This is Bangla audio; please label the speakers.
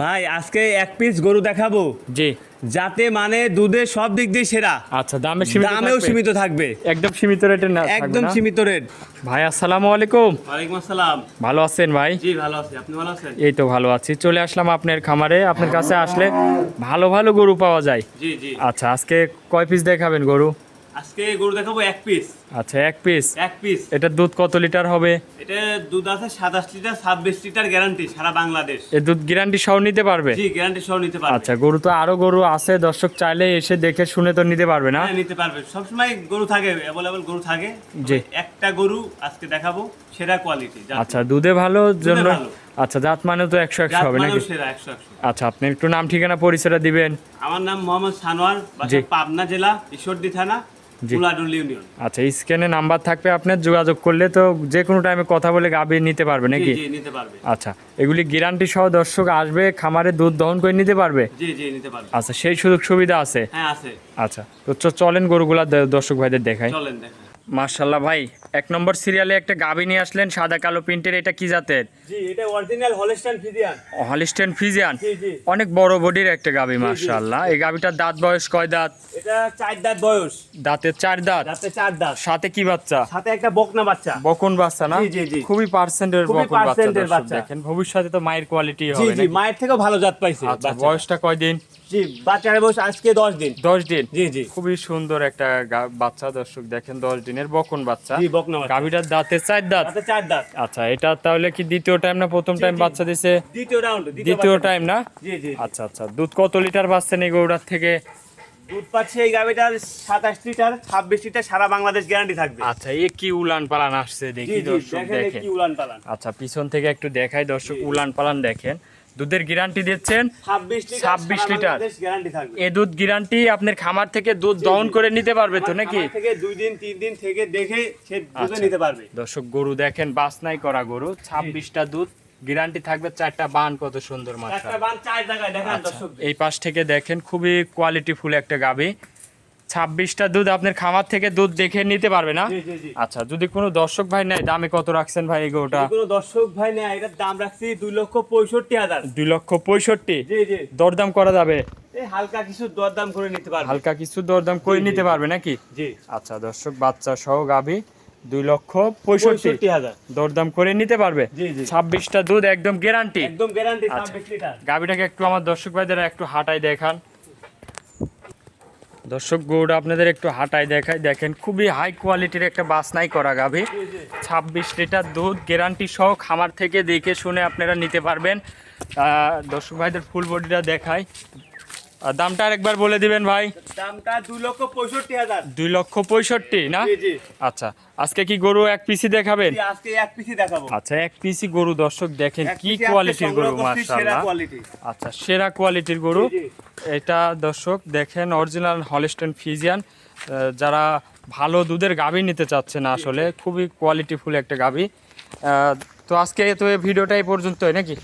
Speaker 1: ভাই আজকে এক পিস গরু দেখাবো
Speaker 2: জি।
Speaker 1: যাতে মানে দুধের সব দিক দিয়ে সেরা।
Speaker 2: আচ্ছা,
Speaker 1: দামেও সীমিত থাকবে,
Speaker 2: একদম সীমিত রেটে না থাকবে
Speaker 1: একদম
Speaker 2: না?
Speaker 1: সীমিত রেট।
Speaker 2: ভাই আসসালামু আলাইকুম।
Speaker 1: ওয়ালাইকুম আসসালাম।
Speaker 2: ভালো আছেন ভাই?
Speaker 1: জি ভালো আছি, আপনি ভালো আছেন?
Speaker 2: এই তো ভালো আছি। চলে আসলাম আপনার খামারে। আপনার কাছে আসলে ভালো ভালো গরু পাওয়া যায়।
Speaker 1: জি জি।
Speaker 2: আচ্ছা, আজকে কয় পিস দেখাবেন গরু?
Speaker 1: আজকে গরু দেখাবো এক পিস।
Speaker 2: আচ্ছা, এক পিস।
Speaker 1: এক পিস।
Speaker 2: এটার দুধ কত লিটার হবে?
Speaker 1: এটা দুধ আছে 27 লিটার, 26 লিটার গ্যারান্টি সারা বাংলাদেশ।
Speaker 2: এই দুধ গ্যারান্টি সহ নিতে পারবে?
Speaker 1: জি গ্যারান্টি সহ নিতে পারবে।
Speaker 2: আচ্ছা, গরু তো আরো গরু আছে, দর্শক চাইলে এসে দেখে শুনে তো নিতে পারবে না?
Speaker 1: হ্যাঁ নিতে পারবে, সবসময় গরু থাকে, অ্যাভেলেবল গরু থাকে।
Speaker 2: জি।
Speaker 1: একটা গরু আজকে দেখাবো সেরা কোয়ালিটি।
Speaker 2: আচ্ছা, দুধে ভালো জন্য।
Speaker 1: ভালো।
Speaker 2: আচ্ছা, জাত মানে তো 100 হবে নাকি?
Speaker 1: সেরা 100।
Speaker 2: আচ্ছা, আপনি একটু নাম ঠিকানা পরিচয়টা দিবেন।
Speaker 1: আমার নাম মোহাম্মদ সানোয়ার, বাসা
Speaker 2: জি।
Speaker 1: পাবনা জেলা ঈশ্বরদী থানা,
Speaker 2: জি।
Speaker 1: কুলাডুল ইউনিয়ন।
Speaker 2: আচ্ছা, স্ক্রিনে নাম্বার থাকবে, আপনার যোগাযোগ করলে তো যে কোনো টাইমে কথা বলে গাভী নিতে পারবে
Speaker 1: জি
Speaker 2: নাকি?
Speaker 1: জি নিতে পারবে।
Speaker 2: আচ্ছা, এগুলি গ্যারান্টি সহ দর্শক আসবে খামারে দুধ দহন করে নিতে পারবে?
Speaker 1: জি জি নিতে পারবে।
Speaker 2: আচ্ছা, সেই সুযোগ সুবিধা আছে?
Speaker 1: হ্যাঁ আছে।
Speaker 2: আচ্ছা, তো চলেন গরুগুলা দর্শক ভাইদের দেখাই।
Speaker 1: চলেন দেখেন।
Speaker 2: মাশাআল্লাহ ভাই, এক নম্বর সিরিয়ালে একটা গাভী নিয়ে আসলেন সাদা কালো প্রিন্টের। এটা কি জাতের?
Speaker 1: জি এটা অরিজিনাল হলস্টাইন ফ্রিজিয়ান।
Speaker 2: হলিস্টেইন ফ্রিজিয়ান।
Speaker 1: জি জি।
Speaker 2: অনেক বড় বডির একটা গাভী মাশাআল্লাহ। এই গাভীটার দাঁত বয়স কয় দাঁত?
Speaker 1: এটা 4 দাঁত বয়স।
Speaker 2: দাঁতের 4 দাঁত।
Speaker 1: দাঁতে 4 দাঁত।
Speaker 2: সাথে কি বাচ্চা?
Speaker 1: সাথে একটা বকনা বাচ্চা।
Speaker 2: বকন বাচ্চা না?
Speaker 1: জি, জি, জি।
Speaker 2: খুবই পার্সেন্টের
Speaker 1: খুবই
Speaker 2: বকন বাচ্চা।
Speaker 1: পার্সেন্টের
Speaker 2: দর্শক
Speaker 1: বাচ্চা।
Speaker 2: দেখেন ভবিষ্যতে তো মায়ের কোয়ালিটি
Speaker 1: জি
Speaker 2: হবে
Speaker 1: জি
Speaker 2: নাকি?
Speaker 1: মায়ের থেকেও ভালো জাত পাইছে
Speaker 2: আচ্ছা,
Speaker 1: বাচ্চাটা।
Speaker 2: বয়সটা কয়দিন?
Speaker 1: জি বাচ্চার বয়স আজকে 10 দিন।
Speaker 2: 10 দিন।
Speaker 1: জি জি।
Speaker 2: খুবই সুন্দর একটা বাচ্চা দর্শক দেখেন, 10 দিনের বকন বাচ্চা।
Speaker 1: জি বকনা বাচ্চা।
Speaker 2: গাভীটার দাঁতে 4 দাঁত।
Speaker 1: দাঁতে 4 দাঁত।
Speaker 2: আচ্ছা, এটা তাহলে কি দ্বিতীয় টাইম না প্রথম টাইম
Speaker 1: জি।
Speaker 2: বাচ্চা দিছে?
Speaker 1: দ্বিতীয় রাউন্ড,
Speaker 2: দ্বিতীয় টাইম না?
Speaker 1: জি জি।
Speaker 2: আচ্ছা আচ্ছা, দুধ কত লিটার পাচ্ছেন এই গরুটার থেকে?
Speaker 1: দুধ পাচ্ছে এই গাবিটার 27 লিটার, 26 লিটার সারা বাংলাদেশ গ্যারান্টি থাকবে।
Speaker 2: আচ্ছা, এ কি উলান পালান আসছে
Speaker 1: জি
Speaker 2: দেখি
Speaker 1: জি
Speaker 2: দর্শক
Speaker 1: দেখেন
Speaker 2: দেখেন।
Speaker 1: কি উলান পালান।
Speaker 2: আচ্ছা, পিছন থেকে একটু দেখাই দর্শক,
Speaker 1: জি, জি।
Speaker 2: উলান পালান দেখেন। দুধের গ্যারান্টি দিচ্ছেন
Speaker 1: 26 লিটার,
Speaker 2: 26
Speaker 1: সারা
Speaker 2: লিটার।
Speaker 1: বাংলাদেশ গ্যারান্টি থাকবে।
Speaker 2: এ দুধ গ্যারান্টি আপনার খামার থেকে দুধ দহন করে নিতে পারবে তো
Speaker 1: আমার
Speaker 2: নাকি?
Speaker 1: খামার থেকে 2 দিন 3 দিন থেকে দেখে সে দুধে
Speaker 2: আচ্ছা।
Speaker 1: নিতে পারবে।
Speaker 2: দর্শক গরু দেখেন, বাছনাই করা গরু, 26টা দুধ গ্যারান্টি থাকবে। 4টা বান কত সুন্দর
Speaker 1: একটা
Speaker 2: মাশাআল্লাহ।
Speaker 1: বান 4 জায়গায় দেখান
Speaker 2: আচ্ছা,
Speaker 1: দর্শক।
Speaker 2: এই পাশ থেকে দেখেন খুবই কোয়ালিটিফুল একটা গাভী। 26টা দুধ আপনার খামার থেকে দুধ দেখে নিতে পারবে না?
Speaker 1: জি জি জি।
Speaker 2: আচ্ছা, যদি কোনো দর্শক ভাই নেয় দামে কত রাখছেন ভাই এই গরুটা?
Speaker 1: কোনো দর্শক ভাই নেই, এটার দাম রাখছি 2,65,000।
Speaker 2: 2,65,000।
Speaker 1: জি জি।
Speaker 2: দরদাম করা যাবে?
Speaker 1: এই হালকা কিছু দরদাম করে নিতে পারবে।
Speaker 2: হালকা কিছু দরদাম করে
Speaker 1: জি, জি,
Speaker 2: নিতে
Speaker 1: জি।
Speaker 2: পারবে নাকি?
Speaker 1: জি।
Speaker 2: আচ্ছা দর্শক, বাচ্চা সহ গাভী 2,65,000
Speaker 1: 65,000।
Speaker 2: দরদাম করে নিতে পারবে।
Speaker 1: জি, জি।
Speaker 2: 26টা দুধ একদম গ্যারান্টি।
Speaker 1: একদম গ্যারান্টি
Speaker 2: আচ্ছা।
Speaker 1: 26 লিটার।
Speaker 2: গাভীটাকে একটু আমার দর্শক ভাইদের একটু হাঁটাই দেখান। দর্শক গরুটা আপনাদের একটু হাঁটাই দেখাই, দেখেন খুবই হাই কোয়ালিটির একটা বাছনাই করা গাভী। 26 লিটার দুধ গ্যারান্টি সহ খামার থেকে দেখে শুনে আপনারা নিতে পারবেন। দর্শক ভাইদের ফুল বডিটা দেখাই। দামটা আরেকবার বলে দিবেন ভাই।
Speaker 1: দামটা 2,65,000।
Speaker 2: 2,65,000 না?
Speaker 1: জি জি।
Speaker 2: আচ্ছা, আজকে কি গরু এক পিসি দেখাবেন?
Speaker 1: জি, আজকে এক পিসি দেখাবো।
Speaker 2: আচ্ছা, এক পিসি গরু দর্শক দেখেন
Speaker 1: এক
Speaker 2: কি
Speaker 1: পিসি
Speaker 2: কোয়ালিটির
Speaker 1: আজকে
Speaker 2: গরু
Speaker 1: সংগ্রহ করছি, সেরা
Speaker 2: মাশাআল্লাহ।
Speaker 1: কোয়ালিটি।
Speaker 2: আচ্ছা, সেরা কোয়ালিটির গরু।
Speaker 1: জি, জি।
Speaker 2: এটা দর্শক দেখেন অরিজিনাল হলস্টেইন ফ্রিজিয়ান। যারা ভালো দুধের গাভী নিতে চাচ্ছেন, আসলে খুবই কোয়ালিটিফুল একটা গাভী। তো আজকে তো এই ভিডিওটা এই পর্যন্তই নাকি?